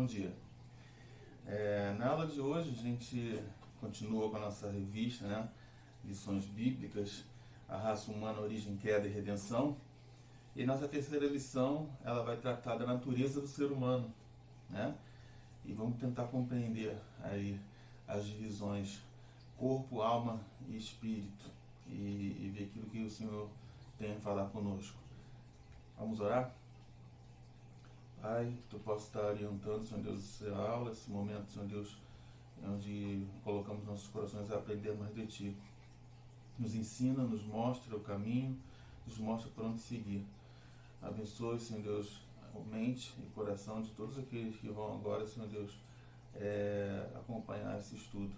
Bom dia. Na aula de hoje a gente continua com a nossa revista, né? Lições Bíblicas, a raça humana, origem, queda e redenção. E nossa terceira lição, ela vai tratar da natureza do ser humano, né? E vamos tentar compreender aí as divisões corpo, alma e espírito e ver aquilo que o Senhor tem a falar conosco. Vamos orar? Pai, que Tu possa estar orientando, Senhor Deus, essa aula, esse momento, Senhor Deus, onde colocamos nossos corações a aprender mais de Ti. Nos ensina, nos mostra o caminho, nos mostra por onde seguir. Abençoe, Senhor Deus, a mente e o coração de todos aqueles que vão agora, Senhor Deus, acompanhar esse estudo.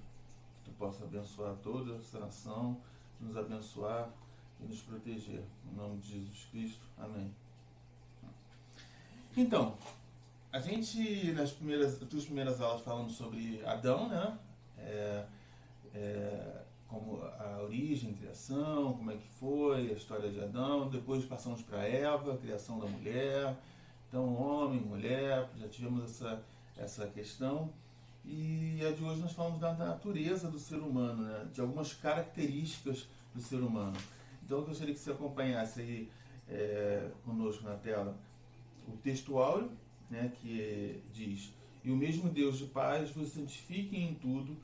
Que Tu possa abençoar toda essa nação, nos abençoar e nos proteger. Em nome de Jesus Cristo. Amém. Então, a gente, nas duas primeiras aulas, falamos sobre Adão, né? Como a origem, a criação, como é que foi, a história de Adão. Depois passamos para Eva, a criação da mulher. Então, homem, mulher, já tivemos essa questão. E a de hoje nós falamos da natureza do ser humano, né? De algumas características do ser humano. Então, eu gostaria que você acompanhasse aí conosco na tela o texto áureo, né, que diz: e o mesmo Deus de paz vos santifique em tudo,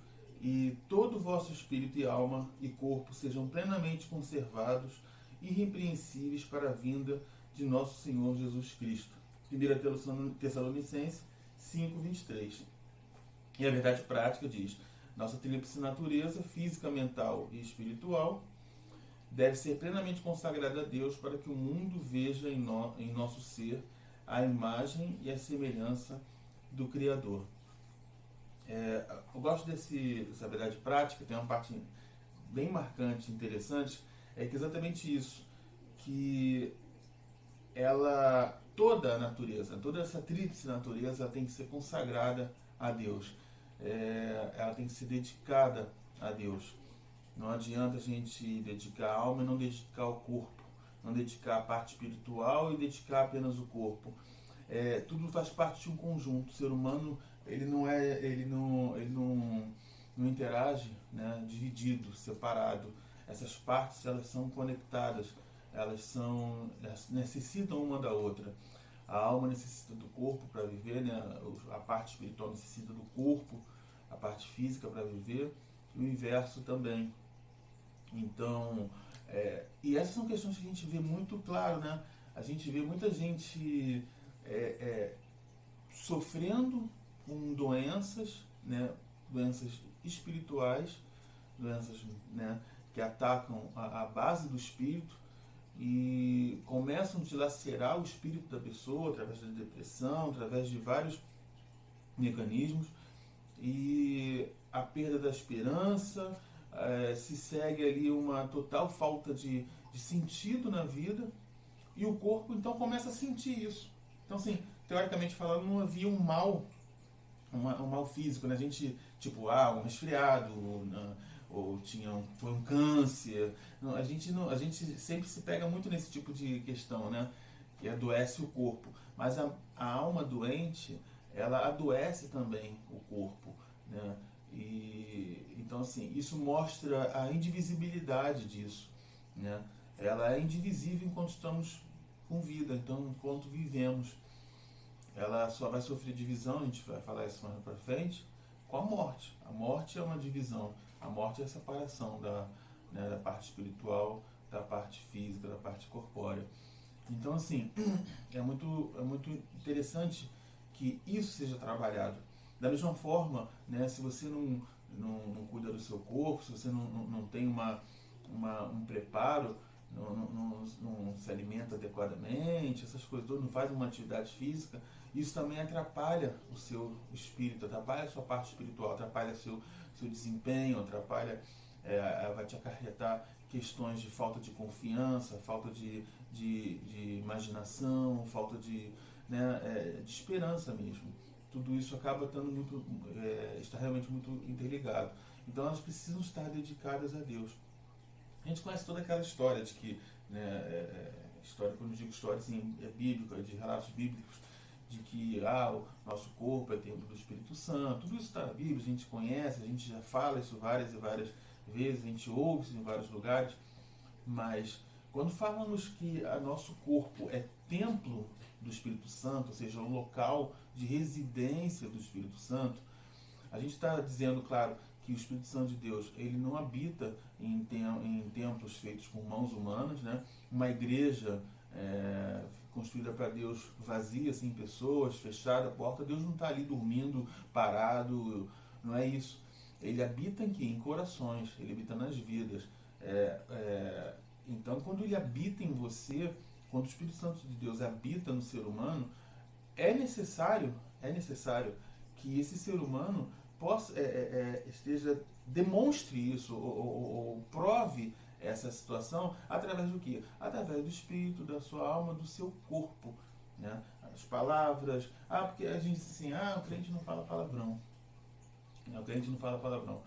e todo o vosso espírito e alma e corpo sejam plenamente conservados, irrepreensíveis para a vinda de nosso Senhor Jesus Cristo. 1 Tessalonicenses 5:23. E a verdade prática diz: nossa tríplice natureza, física, mental e espiritual, deve ser plenamente consagrada a Deus para que o mundo veja em nosso ser a imagem e a semelhança do Criador. Eu gosto dessa verdade prática, tem uma parte bem marcante, interessante, é que exatamente isso, que toda a natureza, toda essa tríplice natureza, ela tem que ser consagrada a Deus, ela tem que ser dedicada a Deus. Não adianta a gente dedicar a alma e não dedicar o corpo, não dedicar a parte espiritual e dedicar apenas o corpo. Tudo faz parte de um conjunto. O ser humano ele não interage, né, dividido, separado. Essas partes elas são conectadas, elas necessitam uma da outra. A alma necessita do corpo para viver, né? A parte espiritual necessita do corpo, a parte física para viver, e o inverso também. Então, e essas são questões que a gente vê muito claro, né? A gente vê muita gente sofrendo com doenças, né? Doenças espirituais, doenças, né, que atacam a base do espírito e começam a dilacerar o espírito da pessoa através da depressão, através de vários mecanismos, e a perda da esperança, se segue ali uma total falta de sentido na vida, e o corpo então começa a sentir isso. Então, assim, teoricamente falando, não havia um mal físico, né? A gente, tipo, um resfriado, ou foi um câncer. Não, a gente sempre se pega muito nesse tipo de questão, né? Que adoece o corpo. Mas a alma doente, ela adoece também o corpo, né? Então, assim, isso mostra a indivisibilidade disso, né? Ela é indivisível enquanto estamos com vida, então enquanto vivemos. Ela só vai sofrer divisão, a gente vai falar isso mais para frente, com a morte. A morte é uma divisão, a morte é a separação da parte espiritual, da parte física, da parte corpórea. Então, assim, é muito interessante que isso seja trabalhado. Da mesma forma, né, se você não cuida do seu corpo, se você não tem um preparo, não se alimenta adequadamente, essas coisas todas, não faz uma atividade física, isso também atrapalha o seu espírito, atrapalha a sua parte espiritual, atrapalha seu desempenho, vai te acarretar questões de falta de confiança, falta de imaginação, falta de esperança mesmo. Tudo isso acaba está realmente muito interligado. Então elas precisam estar dedicadas a Deus. A gente conhece toda aquela história de que, história, quando eu digo história, assim, é bíblica, de relatos bíblicos, de que o nosso corpo é templo do Espírito Santo. Tudo isso está na Bíblia, a gente conhece, a gente já fala isso várias e várias vezes, a gente ouve isso em vários lugares, mas quando falamos que o nosso corpo é templo do Espírito Santo, ou seja, um local de residência do Espírito Santo, a gente está dizendo, claro, que o Espírito Santo de Deus ele não habita em templos feitos por mãos humanas, né? Uma igreja construída para Deus vazia, sem pessoas, fechada a porta. Deus não está ali dormindo, parado, não é isso. Ele habita aqui em corações, ele habita nas vidas. Então, quando ele habita em você, quando o Espírito Santo de Deus habita no ser humano, é necessário que esse ser humano demonstre isso ou prove essa situação através do quê? Através do espírito, da sua alma, do seu corpo, né? As palavras. Porque a gente diz assim, o crente não fala palavrão. O crente não fala palavrão.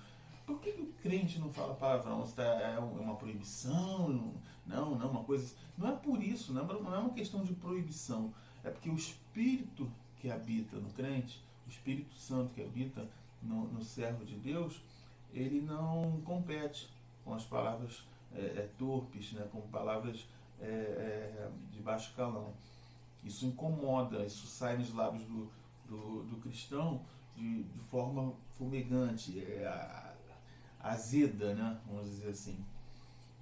Por que o crente não fala palavrão? É uma proibição? Não, uma coisa. Não é por isso, não é uma questão de proibição. É porque o espírito que habita no crente, o Espírito Santo que habita no servo de Deus, ele não compete com as palavras torpes, né, com palavras de baixo calão. Isso incomoda, isso sai nos lábios do cristão de forma fumegante, azeda, né, vamos dizer assim.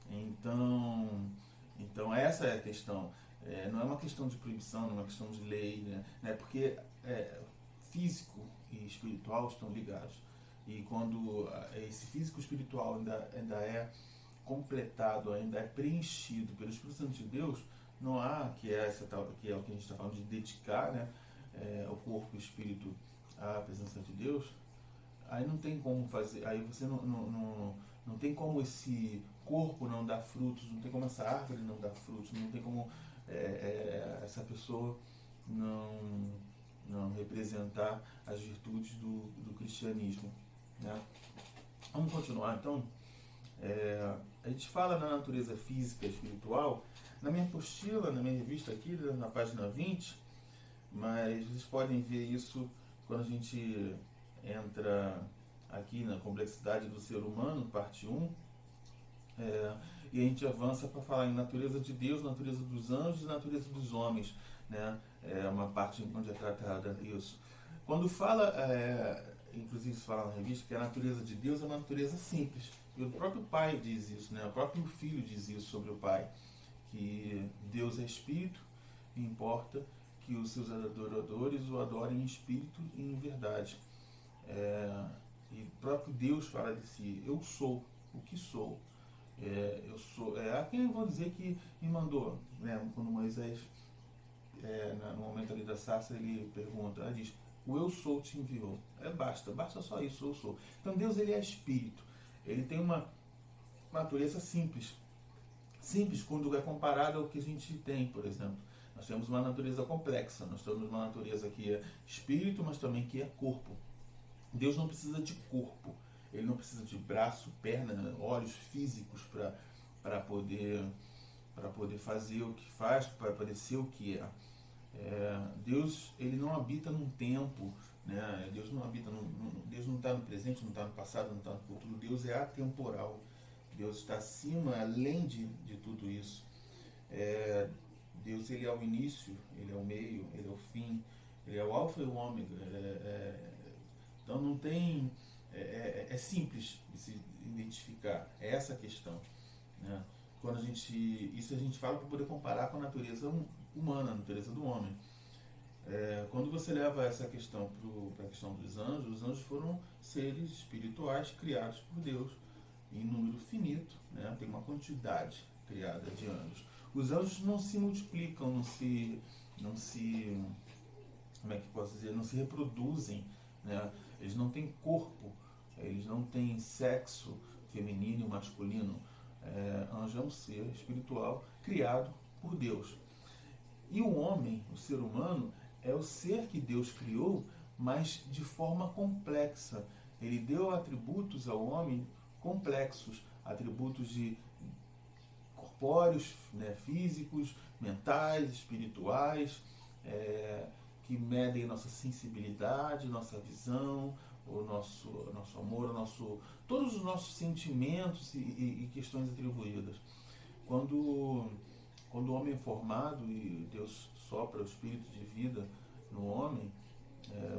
Então essa é a questão. Não é uma questão de proibição, não é uma questão de lei, né, porque físico e espiritual estão ligados. E quando esse físico espiritual ainda é completado, ainda é preenchido pelo Espírito Santo de Deus, não há, que é o que a gente está falando de dedicar, né, o corpo e o espírito à presença de Deus, aí não tem como fazer, aí você não tem como esse corpo não dar frutos, não tem como essa árvore não dar frutos, não tem como essa pessoa não representar as virtudes do cristianismo, né? Vamos continuar então. A gente fala na natureza física e espiritual na minha apostila, na minha revista aqui, na página 20, mas vocês podem ver isso quando a gente entra aqui na complexidade do ser humano, parte 1, e a gente avança para falar em natureza de Deus, natureza dos anjos e natureza dos homens, né? Uma parte onde é tratada isso. Quando fala, inclusive se fala na revista, que a natureza de Deus é uma natureza simples. E o próprio Pai diz isso, né? O próprio Filho diz isso sobre o Pai, que Deus é Espírito e importa que os seus adoradores o adorem em Espírito e em verdade. E o próprio Deus fala de si, eu sou o que sou. Eu sou. Há quem vão dizer que me mandou, né? Quando Moisés, no momento ali da sarça, ele pergunta, ele diz, o eu sou te enviou. Basta só isso, eu sou. Então Deus, ele é Espírito. Ele tem uma natureza simples. Simples quando é comparado ao que a gente tem, por exemplo. Nós temos uma natureza complexa, nós temos uma natureza que é espírito, mas também que é corpo. Deus não precisa de corpo, ele não precisa de braço, perna, olhos físicos para poder fazer o que faz, para poder ser o que é. Deus, ele não habita num tempo, né? Deus não habita Deus não está no presente, não está no passado, não está no futuro. Deus é atemporal. Deus está acima, além de tudo isso. Deus, ele é o início, ele é o meio, ele é o fim, ele é o alfa e o ômega. Então não tem... É simples de se identificar. É essa a questão, né? Quando a gente fala para poder comparar com a natureza humana, a natureza do homem. Quando você leva essa questão para a questão dos anjos, os anjos foram seres espirituais criados por Deus em número finito, né? Tem uma quantidade criada de anjos. Os anjos não se multiplicam, não se como é que posso dizer, não se reproduzem, né? Eles não têm corpo, eles não têm sexo feminino e masculino. Anjo é um ser espiritual criado por Deus. E o homem, o ser humano, é o ser que Deus criou, mas de forma complexa. Ele deu atributos ao homem complexos, atributos de corpóreos, né, físicos, mentais, espirituais, que medem nossa sensibilidade, nossa visão, o nosso amor, todos os nossos sentimentos e questões atribuídas. Quando o homem é formado e Deus sopra o espírito de vida no homem,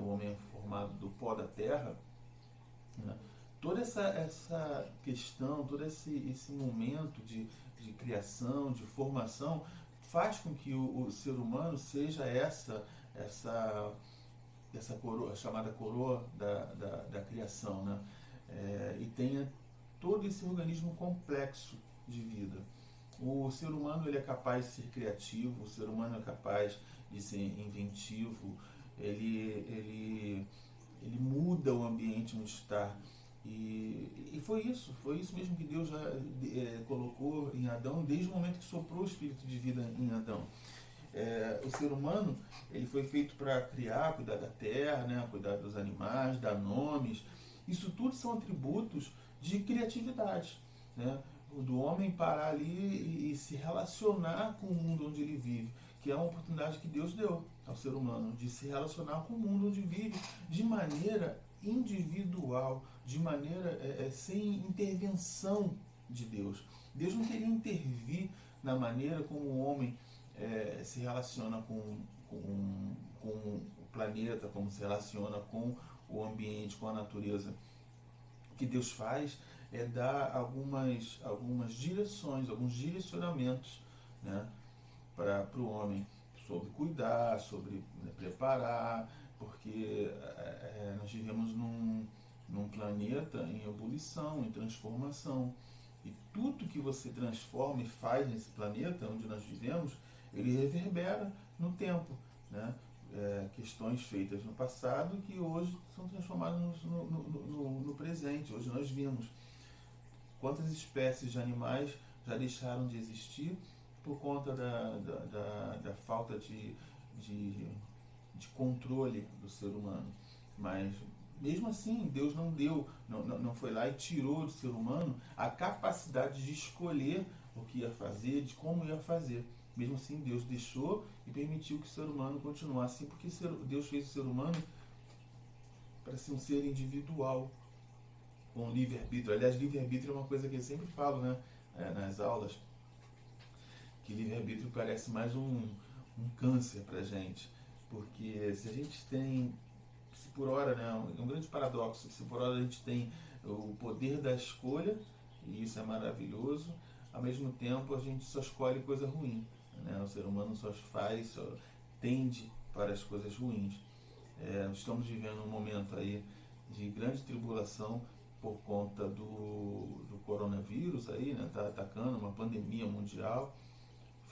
o homem é formado do pó da terra, né? Toda essa questão, todo esse momento de criação, de formação, faz com que o ser humano seja essa coroa, chamada coroa da criação, né? E tenha todo esse organismo complexo de vida. O ser humano ele é capaz de ser criativo, o ser humano é capaz de ser inventivo, ele muda o ambiente onde está. E foi isso mesmo que Deus já colocou em Adão desde o momento que soprou o espírito de vida em Adão. O ser humano ele foi feito para criar, cuidar da terra, né, cuidar dos animais, dar nomes. Isso tudo são atributos de criatividade, né? Do homem parar ali e se relacionar com o mundo onde ele vive, que é uma oportunidade que Deus deu ao ser humano, de se relacionar com o mundo onde vive de maneira individual, de maneira sem intervenção de Deus. Deus não queria intervir na maneira como o homem se relaciona com o planeta, como se relaciona com o ambiente, com a natureza. O que Deus faz é dar algumas direções, alguns direcionamentos, né, para o homem, sobre cuidar, sobre preparar, porque nós vivemos num planeta em ebulição, em transformação. E tudo que você transforma e faz nesse planeta onde nós vivemos, ele reverbera no tempo, né? Questões feitas no passado que hoje são transformadas no presente. Hoje nós vimos quantas espécies de animais já deixaram de existir por conta da falta de controle do ser humano. Mas mesmo assim, Deus não foi lá e tirou do ser humano a capacidade de escolher o que ia fazer, de como ia fazer. Mesmo assim, Deus deixou e permitiu que o ser humano continuasse, porque Deus fez o ser humano para ser um ser individual, com livre-arbítrio. Aliás, livre-arbítrio é uma coisa que eu sempre falo, né, nas aulas, que livre-arbítrio parece mais um câncer para a gente, porque se a gente tem, se por hora, né, é um grande paradoxo, se por hora a gente tem o poder da escolha, e isso é maravilhoso, ao mesmo tempo a gente só escolhe coisa ruim, né? O ser humano só tende para as coisas ruins. Estamos vivendo um momento aí de grande tribulação por conta do coronavírus aí, né? Tá atacando uma pandemia mundial.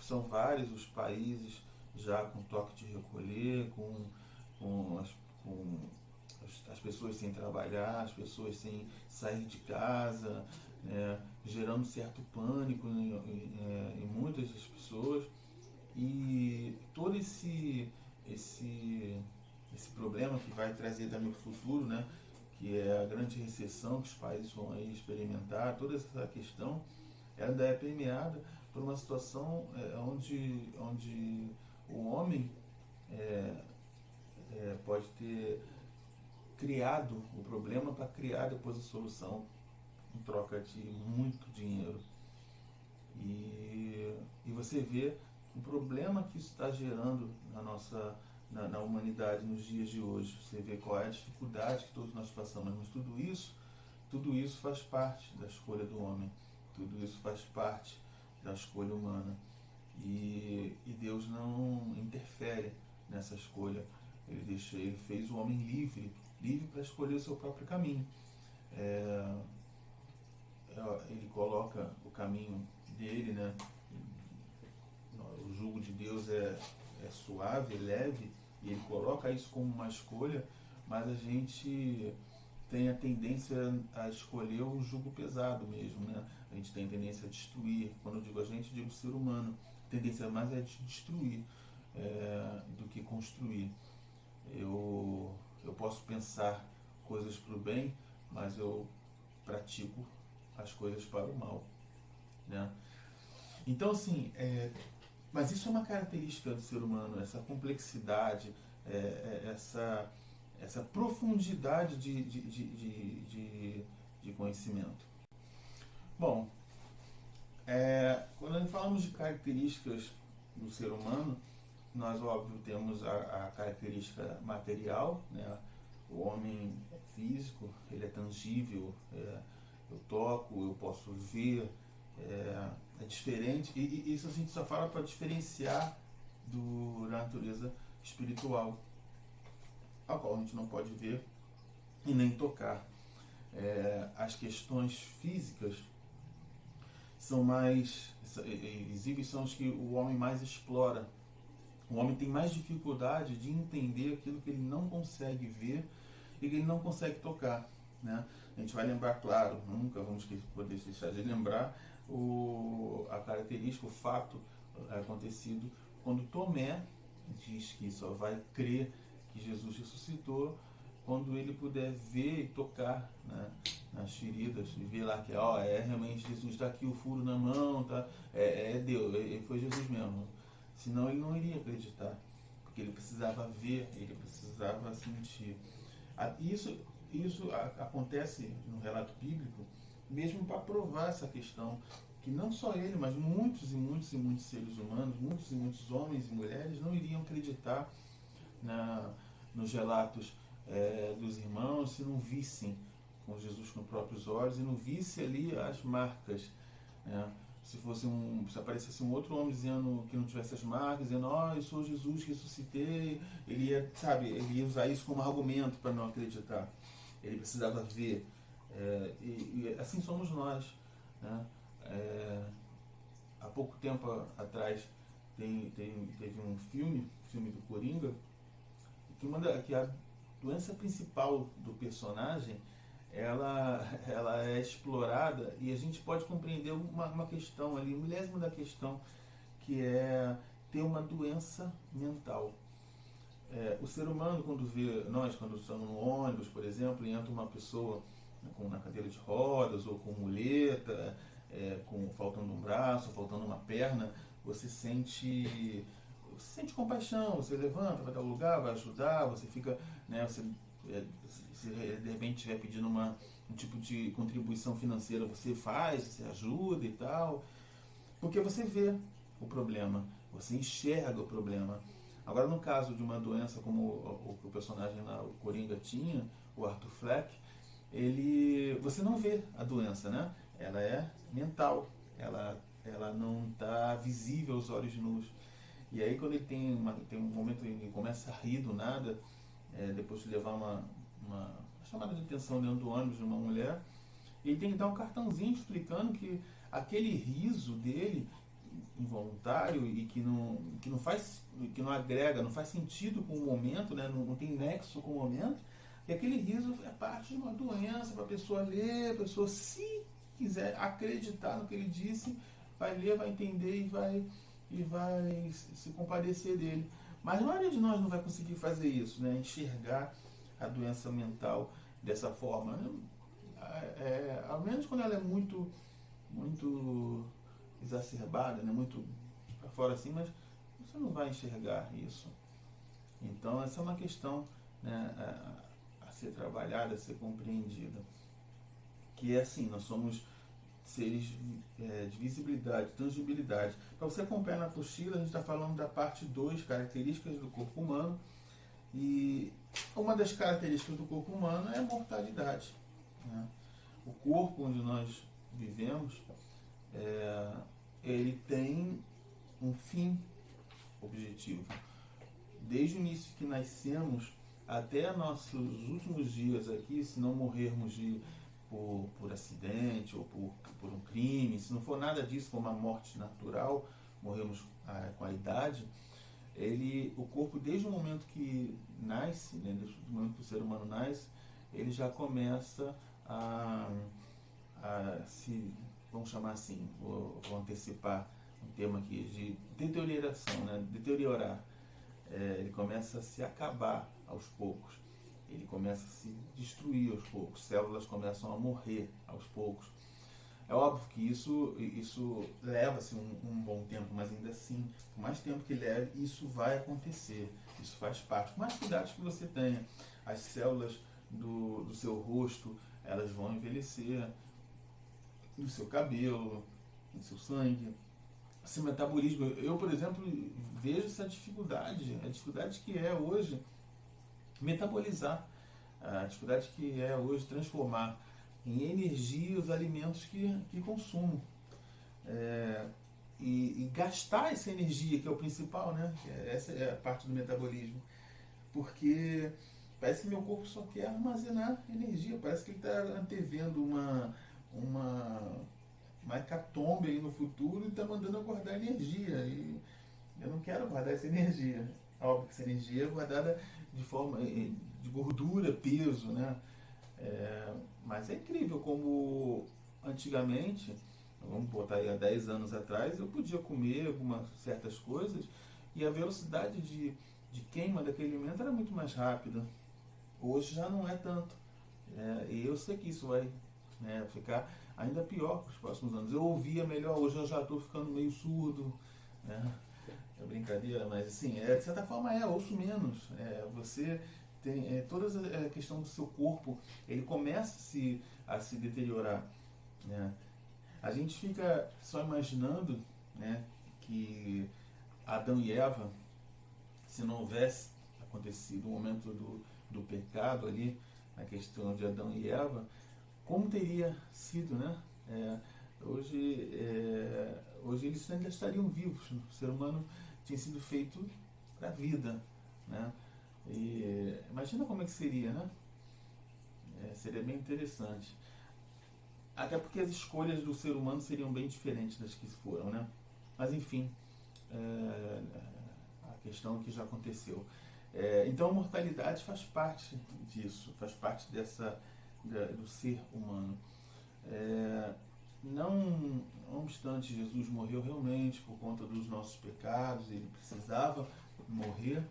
São vários os países já com toque de recolher, com as pessoas sem trabalhar, as pessoas sem sair de casa, né, gerando certo pânico em muitas das pessoas. E todo esse problema que vai trazer também para o futuro, né, que é a grande recessão que os países vão aí experimentar, toda essa questão, ela ainda é permeada por uma situação onde o homem pode ter criado o problema para criar depois a solução em troca de muito dinheiro. E você vê o problema que isso está gerando na humanidade nos dias de hoje. Você vê qual é a dificuldade que todos nós passamos, mas tudo isso faz parte da escolha do homem, tudo isso faz parte da escolha humana. E Deus não interfere nessa escolha. Ele fez o homem livre para escolher o seu próprio caminho. Ele coloca o caminho dele, né? O jugo de Deus é suave, é leve, e ele coloca isso como uma escolha, mas a gente tem a tendência a escolher o jugo pesado mesmo, né? A gente tem a tendência a destruir. Quando eu digo a gente, digo o ser humano. A tendência mais é de destruir do que construir. Eu posso pensar coisas para o bem, mas eu pratico as coisas para o mal, né? Então, assim, mas isso é uma característica do ser humano, essa complexidade, essa profundidade de conhecimento. Bom, quando falamos de características do ser humano, nós, óbvio, temos a característica material, né? O homem é físico, ele é tangível, eu toco, eu posso ver, é diferente, e isso a gente só fala para diferenciar da natureza espiritual, a qual a gente não pode ver e nem tocar. As questões físicas são mais visíveis, são as que o homem mais explora. O homem tem mais dificuldade de entender aquilo que ele não consegue ver e que ele não consegue tocar, né? A gente vai lembrar, claro, nunca vamos poder deixar de lembrar a característica, o fato acontecido quando Tomé diz que só vai crer que Jesus ressuscitou quando ele puder ver e tocar, né, nas feridas e ver lá que realmente Jesus, está aqui o furo na mão, tá? Deus, foi Jesus mesmo. Senão ele não iria acreditar, porque ele precisava ver, ele precisava sentir. Isso acontece no relato bíblico mesmo para provar essa questão, que não só ele, mas muitos e muitos e muitos seres humanos, muitos e muitos homens e mulheres não iriam acreditar nos relatos dos irmãos se não vissem com Jesus com os próprios olhos e não visse ali as marcas, né? Se aparecesse um outro homem dizendo que não tivesse as marcas, dizendo, eu sou Jesus, ressuscitei, ele ia usar isso como argumento para não acreditar. Ele precisava ver. E assim somos nós, né? Há pouco tempo atrás teve um filme do Coringa, que a doença principal do personagem ela é explorada, e a gente pode compreender uma questão ali, um milésimo da questão, que é ter uma doença mental. O ser humano, quando estamos no ônibus, por exemplo, e entra uma pessoa, né, na cadeira de rodas ou com muleta, faltando um braço, faltando uma perna, você sente compaixão, você levanta, vai dar um lugar, vai ajudar, você fica, né, se de repente estiver pedindo um tipo de contribuição financeira, você faz, você ajuda e tal, porque você vê o problema, você enxerga o problema. Agora, no caso de uma doença como o personagem lá, o Coringa, tinha, o Arthur Fleck, você não vê a doença, né? Ela é mental, ela não está visível aos olhos nus. E aí, quando ele tem um momento em que ele começa a rir do nada, depois de levar uma chamada de atenção dentro do ônibus de uma mulher, ele tem que dar um cartãozinho explicando que aquele riso dele involuntário e que não agrega, não faz sentido com o momento, né? Não tem nexo com o momento, e aquele riso é parte de uma doença para a pessoa ler, a pessoa, se quiser acreditar no que ele disse, vai ler, vai entender e vai se compadecer dele. Mas a maioria de nós não vai conseguir fazer isso, né? Enxergar a doença mental dessa forma, né? Ao menos quando ela é muito, muito exacerbada, né? Muito para fora assim, mas você não vai enxergar isso. Então essa é uma questão, né, a ser trabalhada, a ser compreendida, que é assim, nós somos seres de visibilidade, tangibilidade. Para você acompanhar na apostila, a gente está falando da parte 2, características do corpo humano, e uma das características do corpo humano é a mortalidade, né? O corpo onde nós vivemos, ele tem um fim objetivo. Desde o início que nascemos até nossos últimos dias aqui, se não morrermos por acidente ou por um crime, se não for nada disso, for uma morte natural, morremos com a idade, o corpo, desde o momento que nasce, né, desde o momento que o ser humano nasce, ele já começa vamos chamar assim, vou antecipar um termo aqui, de deterioração, né, deteriorar. Ele começa a se acabar aos poucos, ele começa a se destruir aos poucos, células começam a morrer aos poucos. É óbvio que isso leva-se um bom tempo, mas ainda assim, por mais tempo que leve, isso vai acontecer. Isso faz parte. Por mais cuidados que você tenha, as células do seu rosto, elas vão envelhecer, do seu cabelo, do seu sangue, esse metabolismo. Eu, por exemplo, vejo essa dificuldade, a dificuldade que é hoje metabolizar, a dificuldade que é hoje transformar em energia os alimentos que consumo. E gastar essa energia, que é o principal, né? Essa é a parte do metabolismo. Porque parece que meu corpo só quer armazenar energia, parece que ele está antevendo uma hecatombe aí no futuro e está mandando eu guardar energia. E eu não quero guardar essa energia. Óbvio que essa energia é guardada de forma de gordura, peso, né? Mas é incrível como antigamente, vamos botar aí há 10 anos atrás, eu podia comer algumas certas coisas e a velocidade de queima daquele alimento era muito mais rápida. Hoje já não é tanto. E eu sei que isso vai, né, ficar ainda pior para os próximos anos. Eu ouvia melhor, hoje eu já estou ficando meio surdo. Né? É brincadeira, mas assim, de certa forma ouço menos. Você tem toda a questão do seu corpo, ele começa a se deteriorar. Né? A gente fica só imaginando, né, que Adão e Eva, se não houvesse acontecido o momento do pecado ali, na questão de Adão e Eva, como teria sido, né? Hoje eles ainda estariam vivos. O ser humano tinha sido feito para a vida, né? E imagina como é que seria, né? Seria bem interessante. Até porque as escolhas do ser humano seriam bem diferentes das que foram, né? Mas enfim, a questão que já aconteceu. Então a mortalidade faz parte disso, faz parte do ser humano. Não obstante, Jesus morreu realmente por conta dos nossos pecados, ele precisava morrer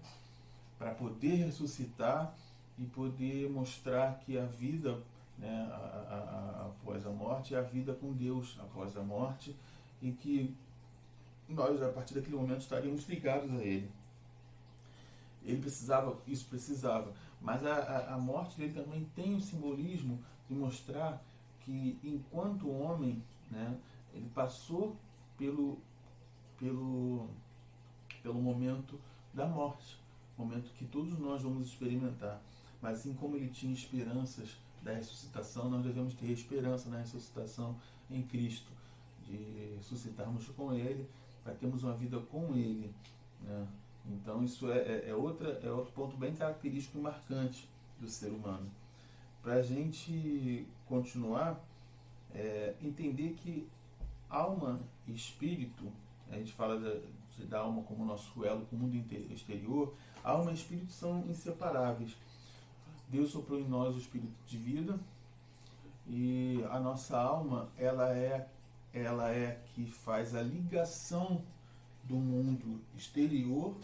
para poder ressuscitar e poder mostrar que a vida, né, após a morte é a vida com Deus após a morte, e que nós, a partir daquele momento, estaríamos ligados a Ele. Isso precisava, mas a morte dele também tem o simbolismo de mostrar que, enquanto homem, né, ele passou pelo momento da morte, momento que todos nós vamos experimentar. Mas assim como ele tinha esperanças da ressuscitação, nós devemos ter esperança na ressuscitação em Cristo, de ressuscitarmos com Ele, para termos uma vida com Ele. Né? Então isso é outro ponto bem característico e marcante do ser humano. Para a gente continuar, entender que alma e espírito, a gente fala da alma como nosso elo com o mundo exterior, alma e espírito são inseparáveis. Deus soprou em nós o espírito de vida e a nossa alma, ela é que faz a ligação do mundo exterior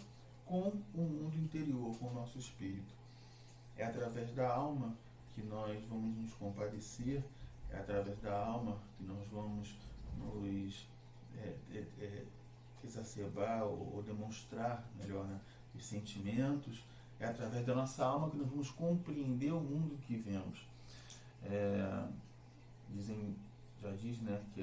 com o mundo interior, com o nosso espírito. É através da alma que nós vamos nos compadecer, é através da alma que nós vamos nos exacerbar ou demonstrar melhor, né, os sentimentos. É através da nossa alma que nós vamos compreender o mundo que vemos. Já diz, né, que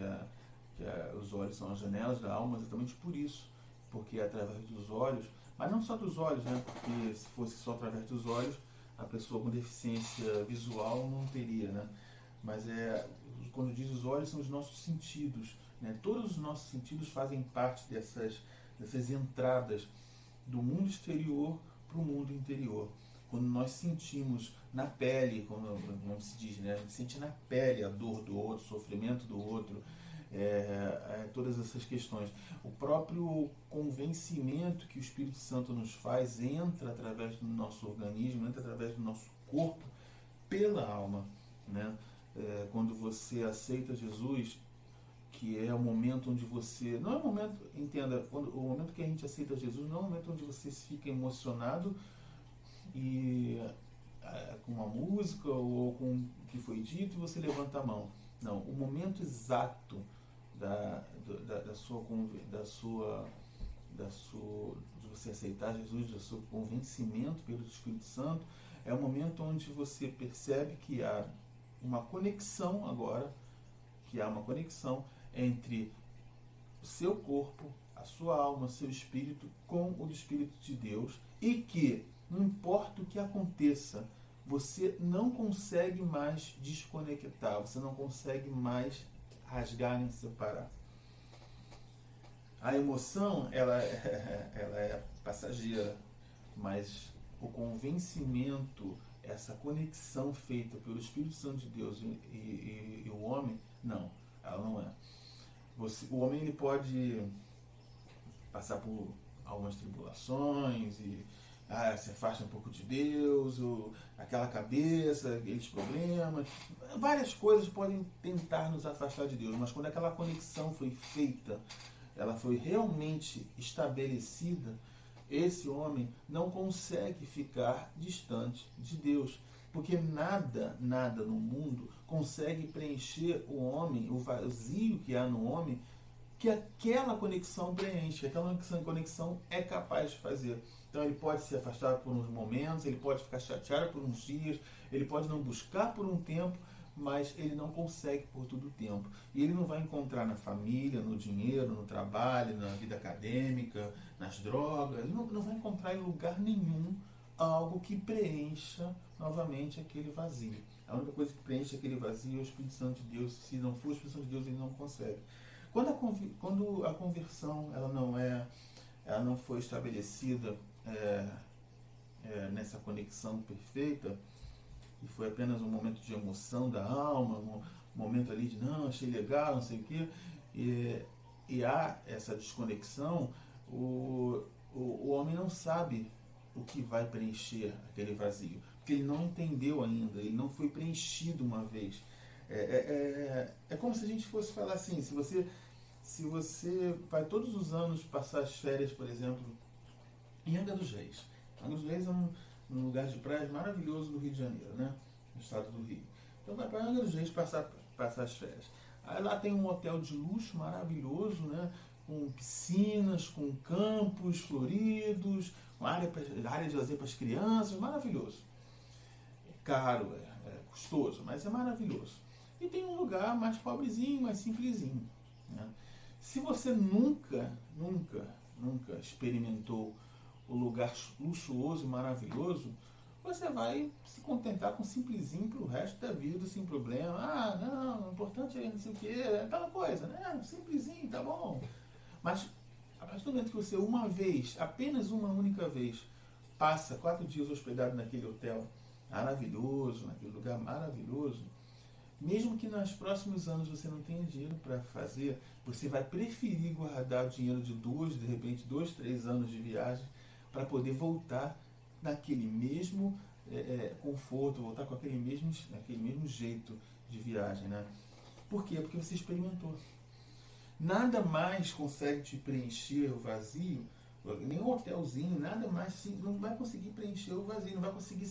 os olhos são as janelas da alma, exatamente por isso, porque é através dos olhos, mas não só dos olhos, né, porque se fosse só através dos olhos, a pessoa com deficiência visual não teria, né, mas quando diz os olhos, são os nossos sentidos, né, todos os nossos sentidos fazem parte dessas entradas do mundo exterior para o mundo interior. Quando nós sentimos na pele, como se diz, né? A gente sente na pele a dor do outro, o sofrimento do outro, todas essas questões. O próprio convencimento que o Espírito Santo nos faz entra através do nosso organismo, entra através do nosso corpo, pela alma. Né? Quando você aceita Jesus, que é o momento onde você... Não é o momento, entenda, o momento que a gente aceita Jesus não é o momento onde você fica emocionado e com uma música ou com o que foi dito e você levanta a mão. Não, o momento exato da sua de você aceitar Jesus, do seu convencimento pelo Espírito Santo, é o momento onde você percebe que há uma conexão agora, que há uma conexão entre o seu corpo, a sua alma, o seu espírito com o Espírito de Deus, e que, não importa o que aconteça, você não consegue mais desconectar, você não consegue mais rasgar nem separar. A emoção, ela é passageira, mas o convencimento, essa conexão feita pelo Espírito Santo de Deus e o homem, não, ela não é. O homem ele pode passar por algumas tribulações e se afasta um pouco de Deus, ou aquela cabeça, aqueles problemas, várias coisas podem tentar nos afastar de Deus, mas quando aquela conexão foi feita, ela foi realmente estabelecida, esse homem não consegue ficar distante de Deus, porque nada no mundo consegue preencher o homem, o vazio que há no homem, que aquela conexão preenche, aquela conexão é capaz de fazer. Então ele pode se afastar por uns momentos, ele pode ficar chateado por uns dias, ele pode não buscar por um tempo, mas ele não consegue por todo o tempo. E ele não vai encontrar na família, no dinheiro, no trabalho, na vida acadêmica, nas drogas, ele não vai encontrar em lugar nenhum algo que preencha novamente aquele vazio. A única coisa que preenche aquele vazio é o Espírito Santo de Deus. Se não for o Espírito Santo de Deus, ele não consegue. Quando a conversão ela não foi estabelecida nessa conexão perfeita, e foi apenas um momento de emoção da alma, um momento ali de não, achei legal, não sei o quê, e há essa desconexão, o homem não sabe o que vai preencher aquele vazio, porque ele não entendeu ainda, ele não foi preenchido uma vez. É como se a gente fosse falar assim, se você vai todos os anos passar as férias, por exemplo, em Angra dos Reis. Angra dos Reis é um lugar de praia maravilhoso do Rio de Janeiro, né? No estado do Rio. Então vai para Angra dos Reis passar as férias. Aí lá tem um hotel de luxo maravilhoso, né? Com piscinas, com campos floridos, com área de lazer para as crianças, maravilhoso. É caro, é custoso, mas é maravilhoso. E tem um lugar mais pobrezinho, mais simplesinho, né? Se você nunca experimentou o lugar luxuoso e maravilhoso, você vai se contentar com simplesinho pro resto da vida, sem problema. Ah, não, o importante é não sei o que, aquela coisa, né? Simplesinho, tá bom. Mas a partir do momento que você uma vez, apenas uma única vez, passa 4 dias hospedado naquele hotel maravilhoso, naquele lugar maravilhoso, mesmo que nos próximos anos você não tenha dinheiro para fazer, você vai preferir guardar o dinheiro de de repente 2, 3 anos de viagem para poder voltar naquele mesmo conforto, voltar com aquele mesmo jeito de viagem, né? Por quê? Porque você experimentou. Nada mais consegue te preencher o vazio, nem um hotelzinho, nada mais, não vai conseguir preencher o vazio, não vai conseguir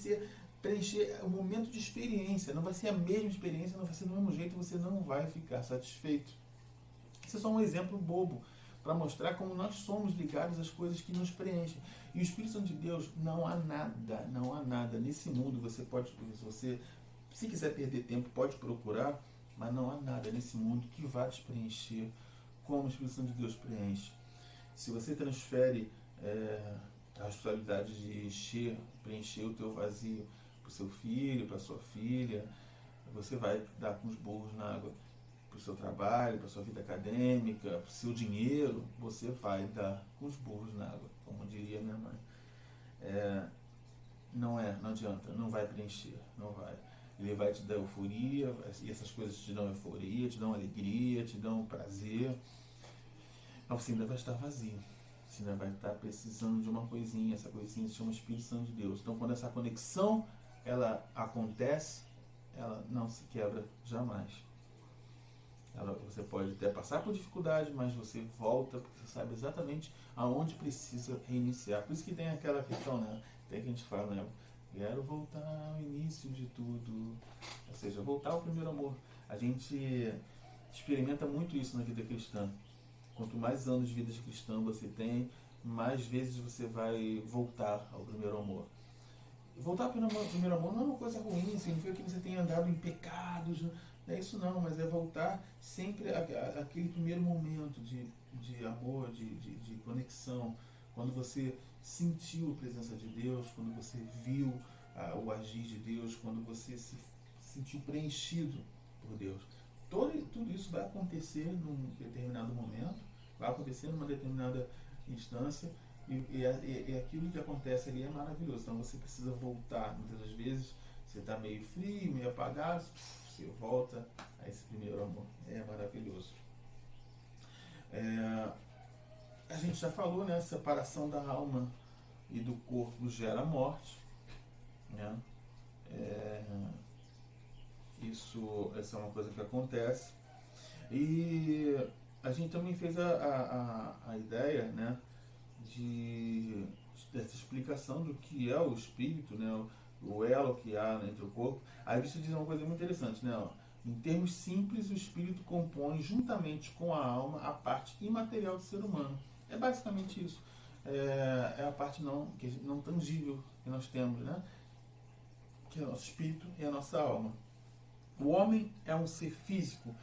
preencher o momento de experiência, não vai ser a mesma experiência, não vai ser do mesmo jeito, você não vai ficar satisfeito. Isso é só um exemplo bobo, para mostrar como nós somos ligados às coisas que nos preenchem. E o Espírito Santo de Deus, não há nada nesse mundo, você, se quiser perder tempo, pode procurar, mas não há nada nesse mundo que vá te preencher como o Espírito Santo de Deus preenche. Se você transfere a responsabilidade de preencher o teu vazio para o seu filho, para a sua filha, você vai dar com os burros na água. Para o seu trabalho, para a sua vida acadêmica, para o seu dinheiro, você vai dar com os burros na água, como diria minha mãe. Não adianta, não vai preencher, não vai. Ele vai te dar euforia, e essas coisas te dão euforia, te dão alegria, te dão prazer, mas você ainda vai estar vazio. Você ainda vai estar precisando de uma coisinha, essa coisinha se chama Espírito Santo de Deus. Então, quando essa conexão ela acontece, ela não se quebra jamais. Você pode até passar por dificuldade, mas você volta porque você sabe exatamente aonde precisa reiniciar. Por isso que tem aquela questão, né? Tem que a gente fala, né? Quero voltar ao início de tudo. Ou seja, voltar ao primeiro amor. A gente experimenta muito isso na vida cristã. Quanto mais anos de vida cristã você tem, mais vezes você vai voltar ao primeiro amor. Voltar ao primeiro amor não é uma coisa ruim, significa que você tenha andado em pecados, não é isso não, mas é voltar sempre àquele primeiro momento de amor, de conexão, quando você sentiu a presença de Deus, quando você viu o agir de Deus, quando você se sentiu preenchido por Deus. Tudo isso vai acontecer num determinado momento, vai acontecer numa determinada instância, e aquilo que acontece ali é maravilhoso. Então você precisa voltar. Muitas das vezes você está meio frio, meio apagado, você volta a esse primeiro amor. É maravilhoso. A gente já falou, né? A separação da alma e do corpo gera morte, né? Essa é uma coisa que acontece. E a gente também fez a ideia, né, dessa explicação do que é o espírito, né, o elo que há entre o corpo. Aí você diz uma coisa muito interessante, né? Em termos simples, o espírito compõe, juntamente com a alma, a parte imaterial do ser humano. É basicamente isso. É a parte não tangível que nós temos, né? Que é o nosso espírito e a nossa alma. O homem é um ser físico,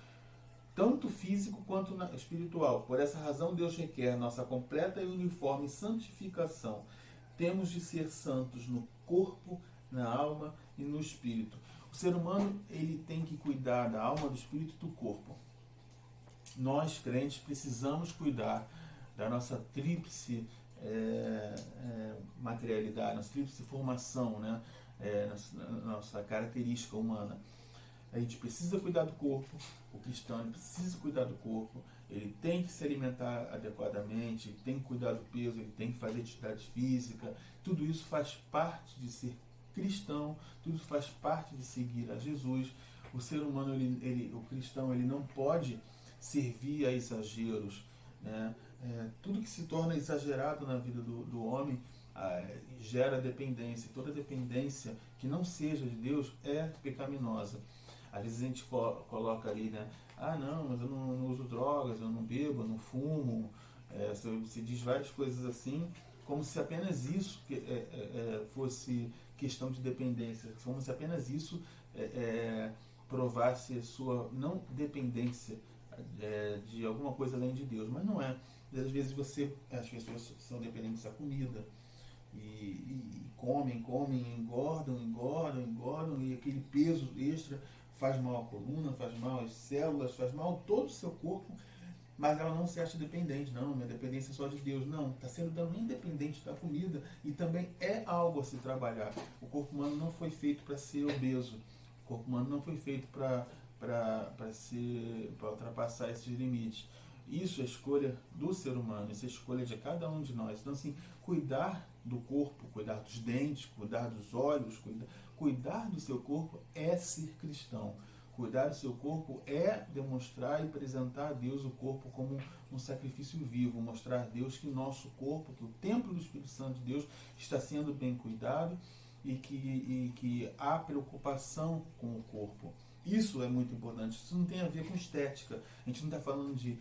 tanto físico quanto espiritual. Por essa razão, Deus requer nossa completa e uniforme santificação. Temos de ser santos no corpo, na alma e no espírito. O ser humano, ele tem que cuidar da alma, do espírito e do corpo. Nós, crentes, precisamos cuidar da nossa tríplice materialidade, nossa tríplice formação, né? Nossa característica humana. A gente precisa cuidar do corpo, o cristão precisa cuidar do corpo, ele tem que se alimentar adequadamente, ele tem que cuidar do peso, ele tem que fazer atividade física. Tudo isso faz parte de ser cristão, tudo isso faz parte de seguir a Jesus. O ser humano, o cristão, ele não pode servir a exageros, né? Tudo que se torna exagerado na vida do homem gera dependência. Toda dependência que não seja de Deus é pecaminosa. Às vezes a gente coloca ali, né? Não, mas eu não uso drogas, eu não bebo, eu não fumo. Você diz várias coisas assim, como se apenas isso fosse questão de dependência, como se apenas isso provasse a sua não dependência de alguma coisa além de Deus. Mas não é. Às vezes as pessoas são dependentes da comida, e comem, engordam, e aquele peso extra faz mal à coluna, faz mal às células, faz mal a todo o seu corpo, mas ela não se acha dependente. Não, minha dependência é só de Deus. Não, está sendo também independente da comida, e também é algo a se trabalhar. O corpo humano não foi feito para ser obeso, o corpo humano não foi feito para ultrapassar esses limites. Isso é escolha do ser humano, isso é escolha de cada um de nós. Então, assim, cuidar do corpo, cuidar dos dentes, cuidar dos olhos, cuidar do seu corpo é ser cristão. Cuidar do seu corpo é demonstrar e apresentar a Deus o corpo como um sacrifício vivo, mostrar a Deus que o nosso corpo, que o templo do Espírito Santo de Deus está sendo bem cuidado, e que há preocupação com o corpo. Isso é muito importante. Isso não tem a ver com estética. A gente não está falando de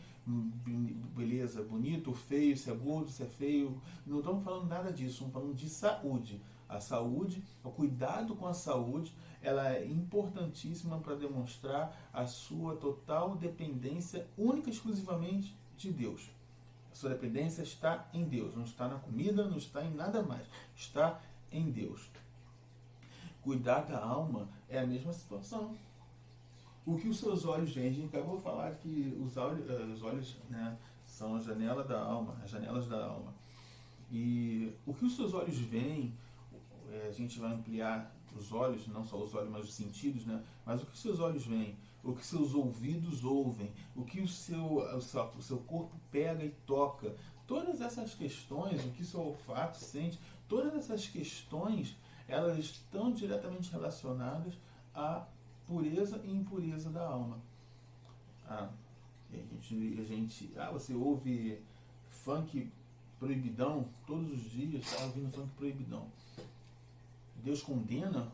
beleza, bonito ou feio, se é gordo, se é feio. Não estamos falando nada disso. Estamos falando de saúde. A saúde, o cuidado com a saúde, ela é importantíssima para demonstrar a sua total dependência única e exclusivamente de Deus. A sua dependência está em Deus. Não está na comida, não está em nada mais. Está em Deus. Cuidar da alma é a mesma situação. O que os seus olhos veem, a gente acabou de falar que os olhos, né, são a janela da alma, as janelas da alma. E o que os seus olhos veem, a gente vai ampliar os olhos, não só os olhos, mas os sentidos, né? Mas o que seus olhos veem, o que seus ouvidos ouvem, o que o seu corpo pega e toca, todas essas questões, o que seu olfato sente, todas essas questões, elas estão diretamente relacionadas à pureza e impureza da alma. Você ouve funk proibidão todos os dias, está ouvindo funk proibidão. Deus condena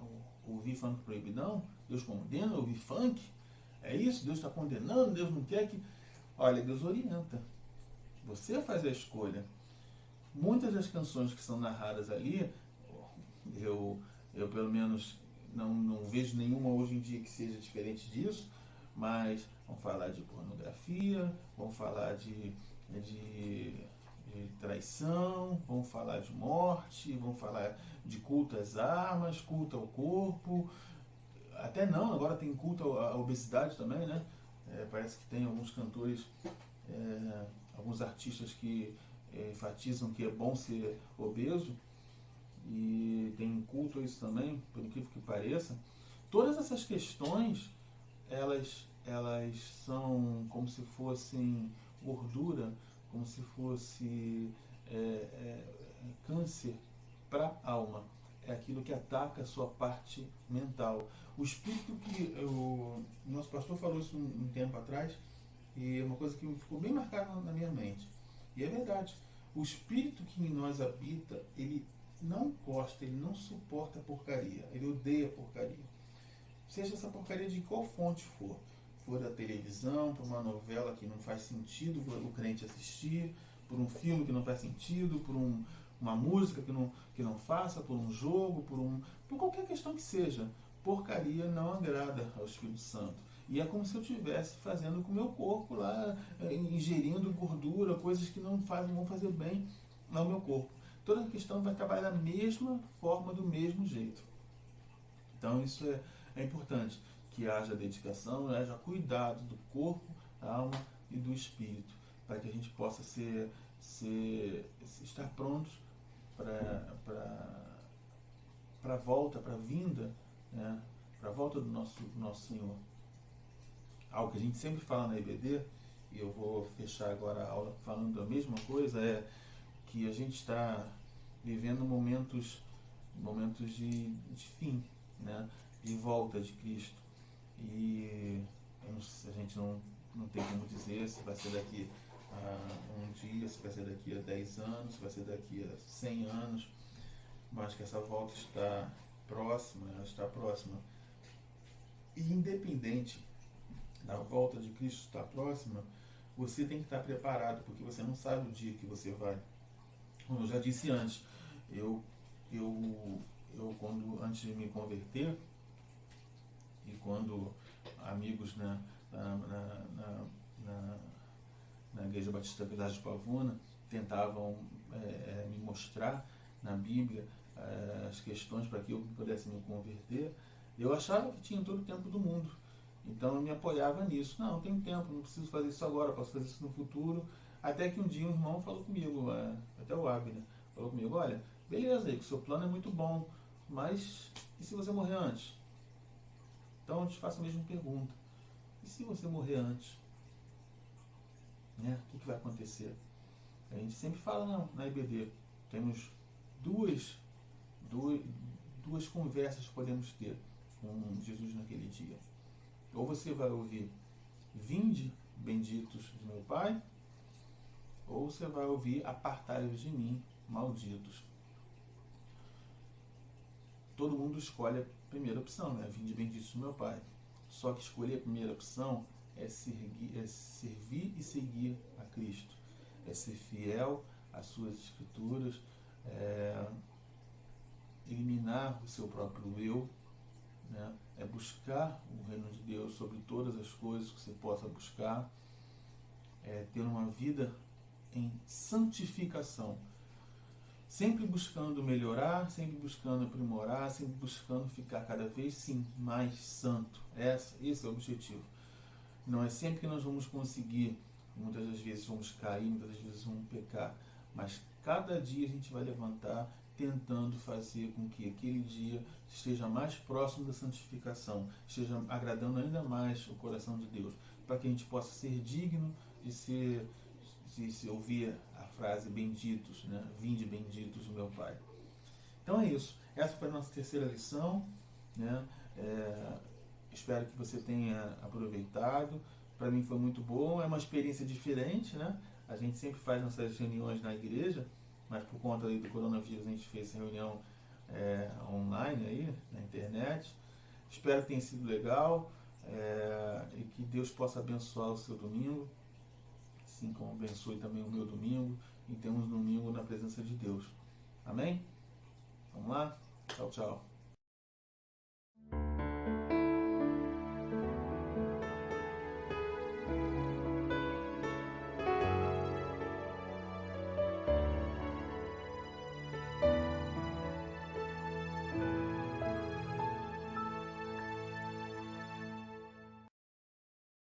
ouvir funk proibidão? Deus condena ouvir funk? É isso? Deus está condenando? Deus não quer que... Olha, Deus orienta. Você faz a escolha. Muitas das canções que são narradas ali, eu pelo menos não vejo nenhuma hoje em dia que seja diferente disso, mas vão falar de pornografia, vão falar de traição, vão falar de morte, vão falar de culto às armas, culto ao corpo, até não, agora tem culto à obesidade também, né? Parece que tem alguns cantores, alguns artistas que enfatizam que é bom ser obeso, e tem culto a isso também, por incrível que pareça. Todas essas questões, elas são como se fossem gordura, como se fosse câncer para a alma. É aquilo que ataca a sua parte mental. O espírito que o nosso pastor falou isso um tempo atrás, e é uma coisa que ficou bem marcada na minha mente. E é verdade. O espírito que em nós habita, ele não gosta, ele não suporta porcaria, ele odeia porcaria. Seja essa porcaria de qual fonte for da televisão, por uma novela que não faz sentido o crente assistir, por um filme que não faz sentido, por uma música que não faça, por um jogo, por qualquer questão que seja. Porcaria não agrada ao Espírito Santo. E é como se eu estivesse fazendo com o meu corpo lá, ingerindo gordura, coisas que não vão fazer bem ao meu corpo. Toda a questão vai trabalhar da mesma forma, do mesmo jeito. Então isso é importante, que haja dedicação, haja cuidado do corpo, da alma e do espírito, para que a gente possa estar prontos para a volta, para a vinda, né? Para a volta do nosso Senhor. Algo que a gente sempre fala na EBD, e eu vou fechar agora a aula falando a mesma coisa, é que a gente está vivendo momentos de fim, né? De volta de Cristo. E a gente não tem como dizer se vai ser daqui a um dia, se vai ser daqui a 10 anos, se vai ser daqui a 100 anos, mas que essa volta está próxima, ela está próxima. E independente da volta de Cristo estar próxima, você tem que estar preparado, porque você não sabe o dia que você vai. Como eu já disse antes, eu quando antes de me converter, e quando amigos, né, na Igreja Batista Village de Pavuna tentavam me mostrar na Bíblia as questões para que eu pudesse me converter, eu achava que tinha todo o tempo do mundo. Então eu me apoiava nisso. Não tenho tempo, não preciso fazer isso agora, posso fazer isso no futuro. Até que um dia um irmão falou comigo, até o Abner, falou comigo, olha, beleza, aí, que o seu plano é muito bom, mas e se você morrer antes? Então eu te faço a mesma pergunta. E se você morrer antes? Né? O que vai acontecer? A gente sempre fala na IBD, temos duas conversas que podemos ter com Jesus naquele dia. Ou você vai ouvir, vinde benditos de meu Pai, ou você vai ouvir, apartai-vos de mim, malditos. Todo mundo escolhe a primeira opção, né? Vinde benditos do meu Pai. Só que escolher a primeira opção é servir e seguir a Cristo. É ser fiel às suas escrituras, eliminar o seu próprio eu, né? É buscar o reino de Deus sobre todas as coisas que você possa buscar, é ter uma vida em santificação, sempre buscando melhorar, sempre buscando aprimorar, sempre buscando ficar cada vez sim mais santo. Esse é o objetivo. Não é sempre que nós vamos conseguir, muitas das vezes vamos cair, muitas das vezes vamos pecar, mas cada dia a gente vai levantar tentando fazer com que aquele dia esteja mais próximo da santificação, esteja agradando ainda mais o coração de Deus, para que a gente possa ser digno de se ouvir a frase benditos, né? Vinde benditos do meu Pai. Então é isso. Essa foi a nossa terceira lição, né? Espero que você tenha aproveitado. Para mim foi muito bom. É uma experiência diferente, né? A gente sempre faz nossas reuniões na igreja, mas por conta aí do coronavírus a gente fez essa reunião online aí, na internet. Espero que tenha sido legal. e que Deus possa abençoar o seu domingo, assim como abençoe também o meu domingo, e temos um domingo na presença de Deus. Amém? Vamos lá? Tchau, tchau.